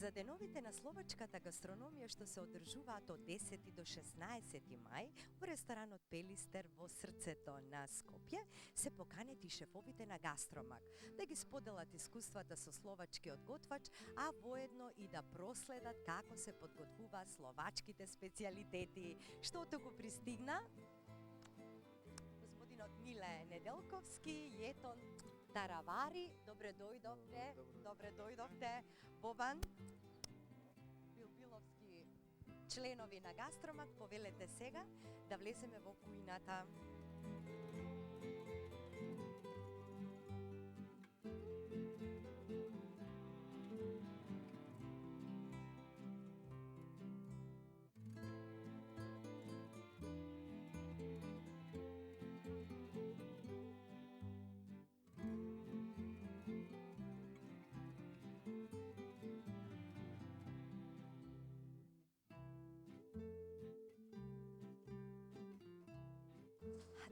За деновите на словачката гастрономија што се одржуваат од 10 до 16 мај во ресторанот Пелистер во срцето на Скопје, се поканети шефовите на Гастромак да ги споделат искуствата со словачкиот готвач, а воедно и да проследат како се подготвуваат словачките специјалитети. Што току пристигна? Господинот Миле Неделковски и Етон Таравари. Добре дојдовте. Бобан Билбиловски, членови на Гастромак, повелете сега да влеземе во кујната.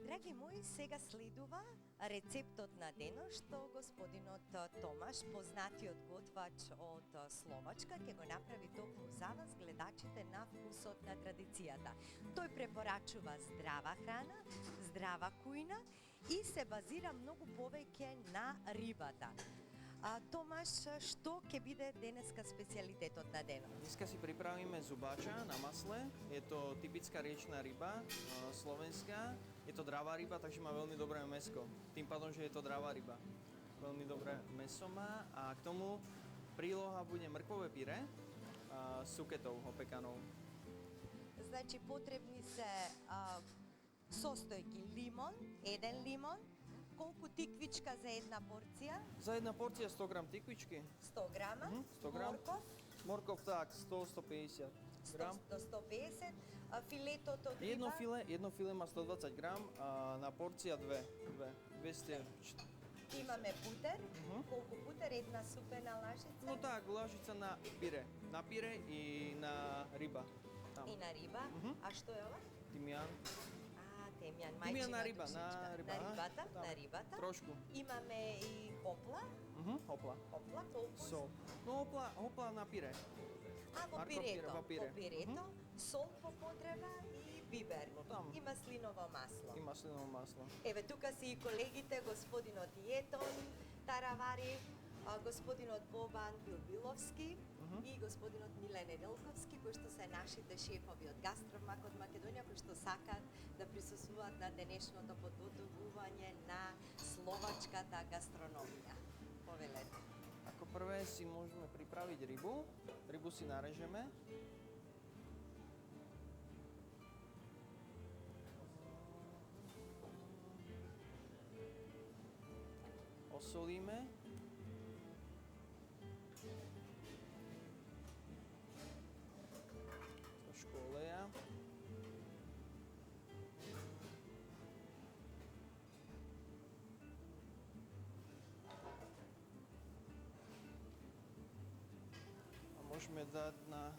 Драги мои, сега следува рецептот на денот што господинот Томаш, познатиот готвач од Словачка, ќе го направи токму за вас, гледачите на Вкусот на традицијата. Тој препорачува здрава храна, здрава кујна и се базира многу повеќе на рибата. Томаш, што ќе биде денеска специјалитетот на денот? Днеска си приправиме зубача на масле. Е то типичка речна риба, словенска. Е то драва риба, takže má veľmi dobré mäsko. Tým pádom, že je to dravá ryba. Veľmi dobré mäso má a k tomu príloha bude mrkvové pyré s suketou opekanou. Значи потребни се состојки лимон, еден лимон, колку тиквичка за една порција? За една порција 100 грам тиквички. 100 грама. 100 грам. Морков? Морков так, 100-150 грам. 100 до 150. Филетото од риба? Едно филе má 120 грам, а на порција 200. Имаме путер. Колку путер? Една супена лажица? Ну так, лажица на пире и на риба. Там. И на риба. А што е ова? Тимјан. Темјан, Тимјан на мајчина риба, на рибата. Трошку. Имаме и хопла. Хопла. Хопла, колку? Сол. Но хопла на пире. Во пирето. Сол по потреба и бибер. И маслиново масло. Еве, тука си и колегите, господинот Етон Таравари, господинот Бобан Билбиловски и господинот Миле Неделковски, кои што се нашите шефови од Гастромак од Македонија, кои што сакаат да присуствуваат на денешното подготвување на словачката гастрономија. Повелете. Ако прве си можеме приправиť рибу. Рибу си нарежеме. Осолиме. Трошку олеја. Можеме да на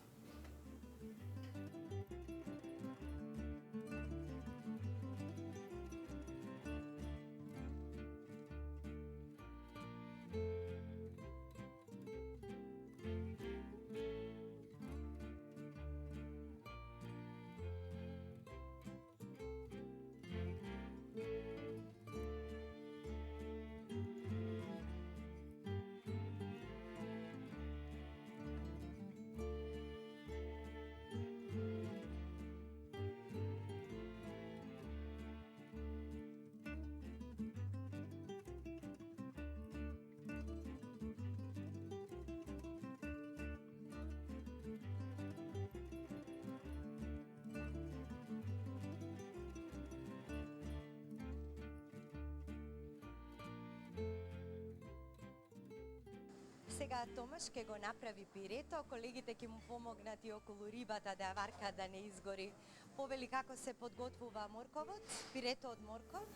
Сега Томаш ќе го направи пирето, колегите ќе му помогнат и околу рибата да ја варка да не изгори. Повели како се подготвува морковот, пирето од морков?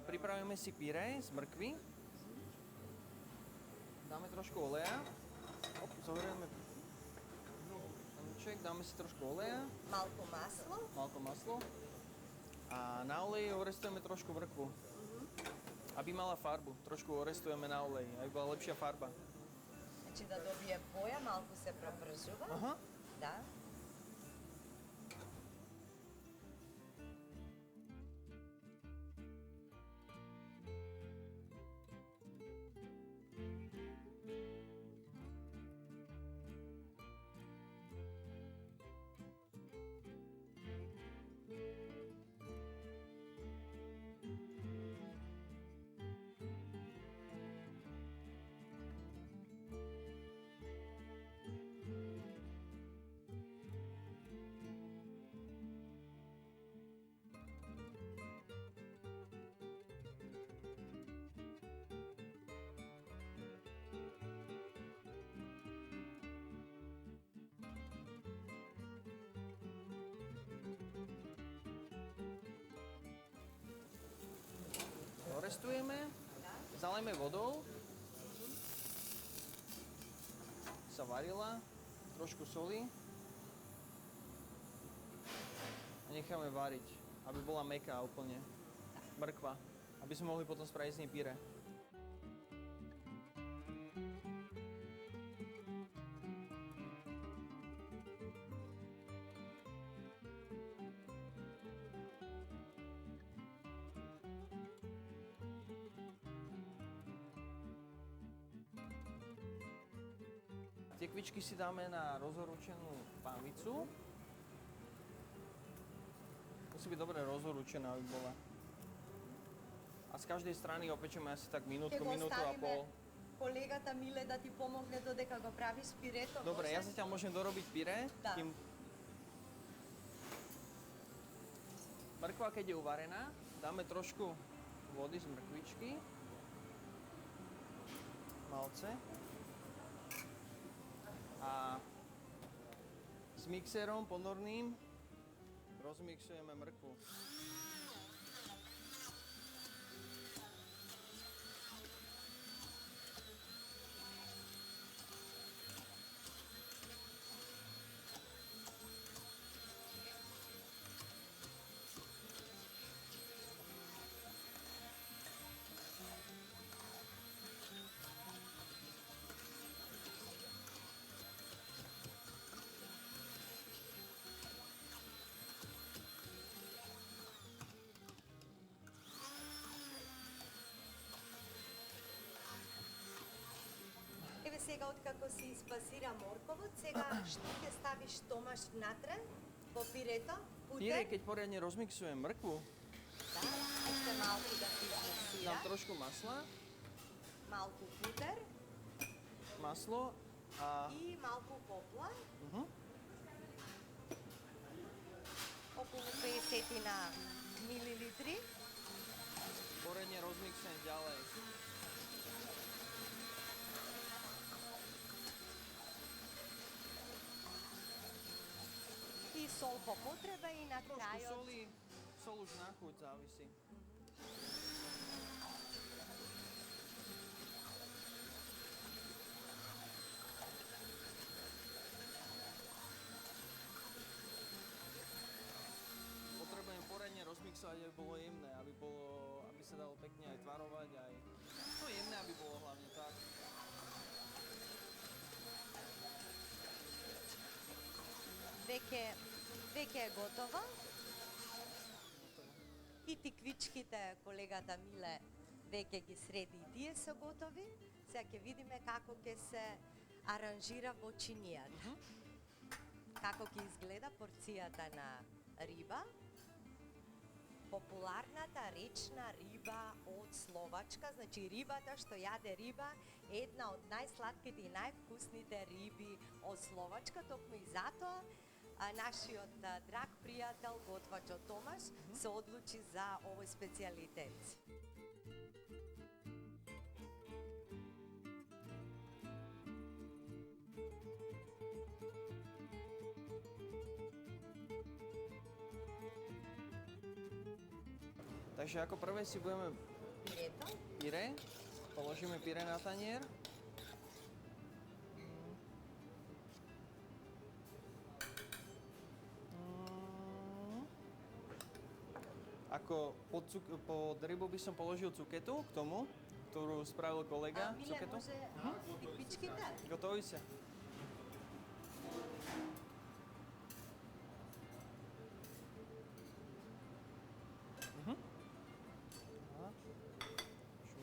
Приправиме си пире с мркви. Даме трошку олеја. Загореваме панчек, даме си трошку олеја. Малку масло. А на олеј орестуваме трошку мркву. Aby mala farbu, trošku orestujeme na olej, aby bola lepšia farba. Значи да добие боја, малку се пропржува. Аха. Да. Dorestujeme, zalejme vodou, sa varila, trošku soli a necháme variť, aby bola mäkká úplne, mrkva, aby sme mohli potom spraviť z nej pyré. Tie kvičky si dáme na rozhorúčenú pánvicu. Musí byť dobre rozhorúčená, aby bola. A z každej strany opečeme asi tak minútku a pol. Колегата Миле да ти помогне додека го правиш пирето. Dobre, ja zatiaľ môžem dorobiť pyré. Да. Mrkva, keď je uvarená, dáme trošku vody z mrkvičky. Malce. A s mixérom ponorným rozmixujeme mrkvu. Еве сега откако си спасира морковот, сега што ќе ставиш Томаш внатре во пирето? Pire, keď poriadne rozmixujem mrkvu, Да, уште малку да си измиксира. dám trošku masla, Малку пудер maslo a и малку попла. Околу 50 милилитри. poriadne rozmixujem ďalej. И сол по потреба и на Trošku крајот soli, sol už na chuť závisí. Potrebujem poriadne rozmixovať, aby bolo jemné, aby sa dalo pekne aj tvarovať, aj no jemné, aby bolo hlavne tak. веќе е готово. И тиквичките, колегата Миле, веќе ги среди и тие се готови. Сега ќе видиме како ќе се аранжира во чинијата. Како ќе изгледа порцијата на риба. Популарната речна риба од Словачка, значи рибата што јаде риба е една од најслатките и највкусните риби од Словачка, токму и затоа нашиот драг пријател, готвачот Томаш, се одлучи за овој специјалитет. Takže ako prvé si budeme Пирето. pire, položíme pire na tanier. Ako pod rybu by som položil cuketu k tomu ktorú spravil kolega. Mile, може и пичките? Готови се.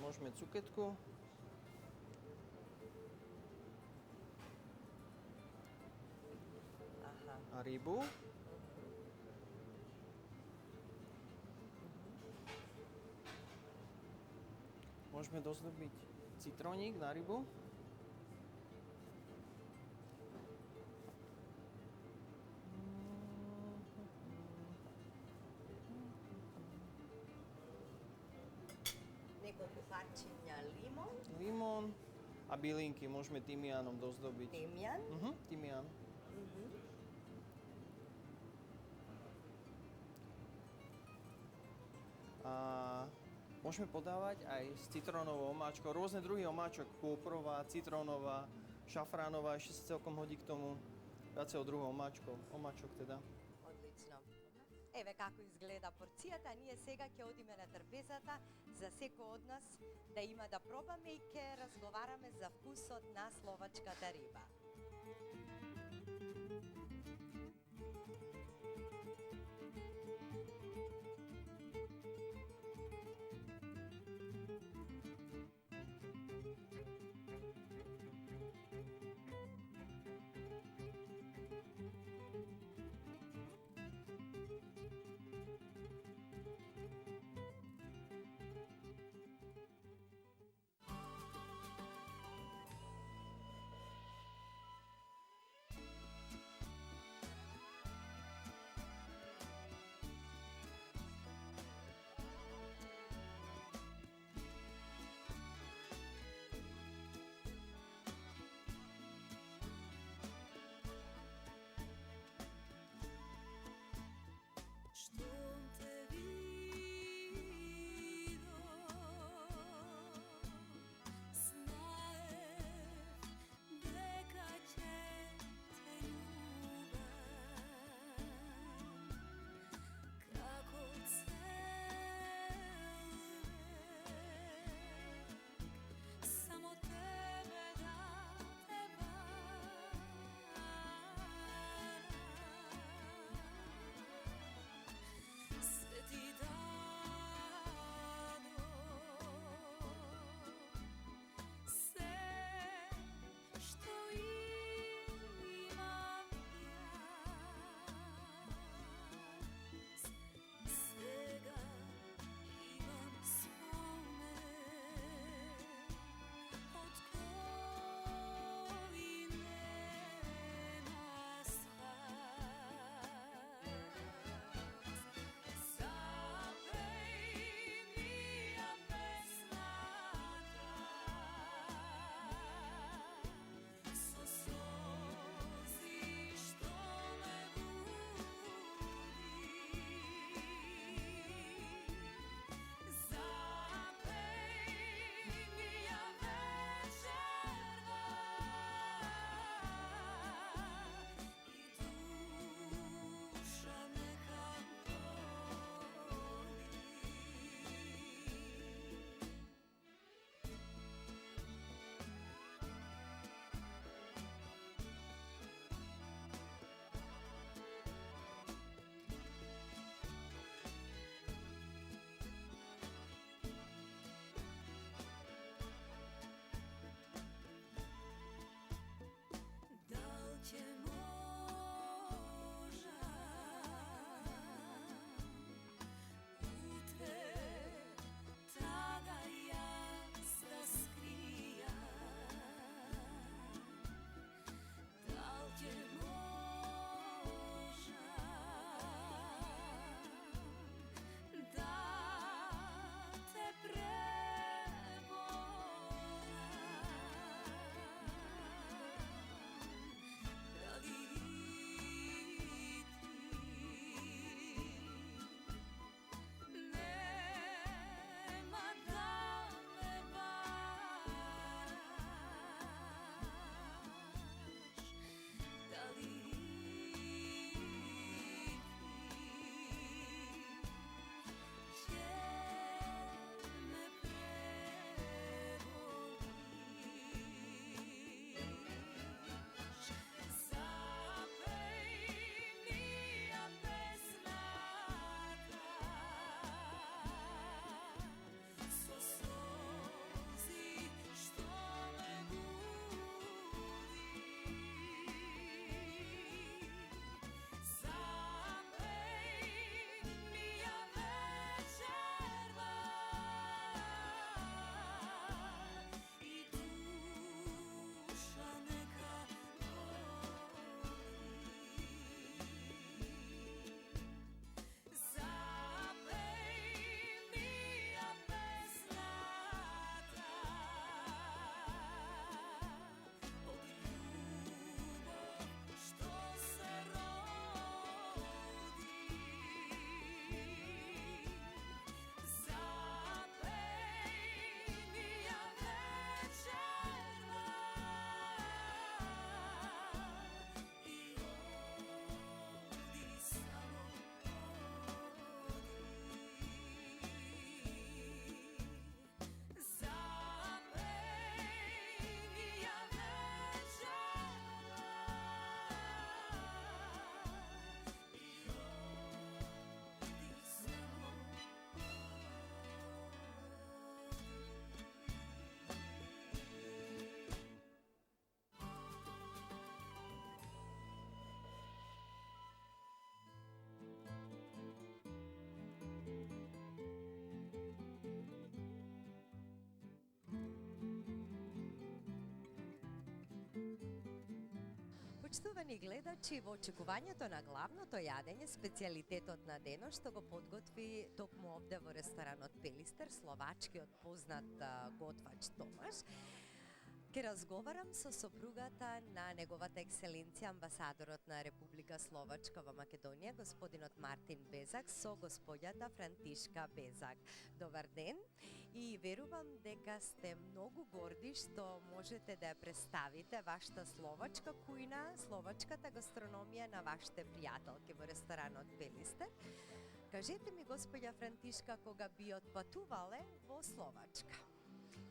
Можеме цукетку. А рибу. Можеме доздобиť citrónik na rybu. Неколку парчиња лимон. Limón a bylinky môžeme tymiánom dozdobiť. Тимјан. Tymián. A môžeme podávať aj s citrónovou omáčkou. Rôzne druhy omáčok. Púprová, citrónová, šafránová. Ešte sa celkom hodí k tomu viacero druhov omáčok teda. Одлично. Еве како изгледа порцијата. Ние сега ќе одиме на трпезата за секој од нас да има да пробаме и ќе разговараме за вкусот на словачката риба. Поштувани гледачи, во очекувањето на главното јадење, специјалитетот на денот што го подготви токму овде во ресторанот Пелистер, словачкиот познат готвач Томаш, ке разговарам со сопругата на неговата екселенција амбасадорот на Република Словачка во Македонија, господинот Мартин Безак, со господјата Франтишка Безак. Добар ден и верувам дека сте многу горди што можете да ја представите вашата словачка кујна, словачката гастрономија на вашите пријателки во ресторанот Пелистер. Кажете ми, господја Франтишка, кога би отпатувале во Словачка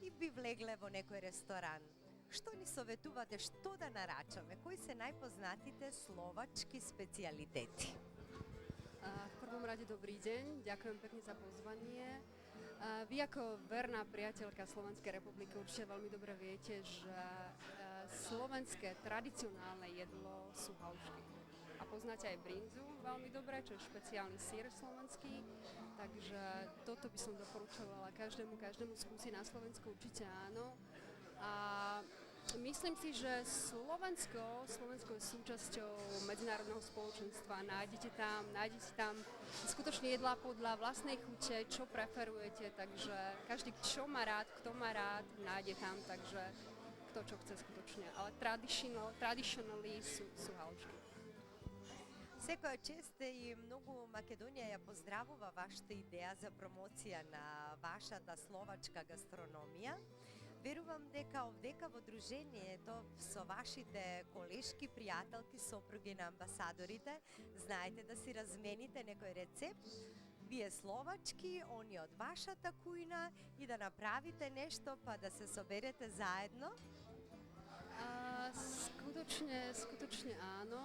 и би влегле во некој ресторан, што ни советувате, што да нарачаме? Кои се најпознатите словачки специјалитети? В прvom rade dobrý deň, ďakujem pekne za pozvanie. Vy ako verná priateľka Slovenskej republiky určite veľmi dobre viete, že slovenské tradicionálne jedlo sú halušky. A poznáte aj brinzu veľmi dobre, čo je špeciálny syr slovenský, takže toto by som doporučovala každému skúsiť na Slovensku, určite áno. A myslím si, že Slovensko je súčasťou medzinárodného spoločenstva. Nájdete tam skutočne jedlá podľa vlastnej chute, čo preferujete, takže každý, čo má rád, kto má rád, nájde tam, takže kto čo chce skutočne. Ale traditionally sú halušky. Секоја чест и многу Македонија ја поздравува вашата идеја за промоција на вашата словачка гастрономија. Верувам дека овдека во дружењето со вашите колешки, пријателки, сопруги на амбасадорите, знаете да си размените некој рецепт, вие словачки, они од вашата кујна и да направите нешто па да се соберете заедно? Skutočne áno.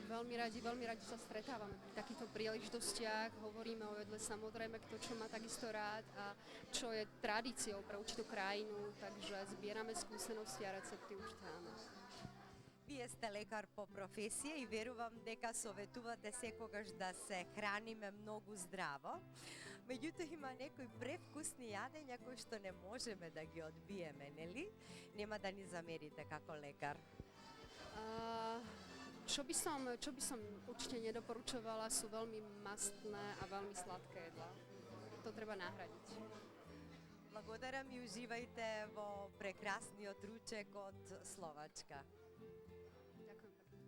Veľmi radi sa stretávame pri takýchto príležitostiach. Hovoríme o jedle samozrejme, kto čo má takisto rád a čo je tradíciou pre určitú krajinu, takže zbierame skúsenosti a recepty určite áno. Вие сте лекар по професија и верувам дека советувате секогаш да се храниме многу здраво. Меѓутоа има некои превкусни јадења кои што не можеме да ги одбиеме, нели? Нема да ни замерите како лекар. Čo by som určite nedoporučovala, sú veľmi mastné a veľmi sladké jedlá. To treba nahradiť. Благодарам и уживајте во прекрасниот ручек од Словачка. Ďakujem pekne.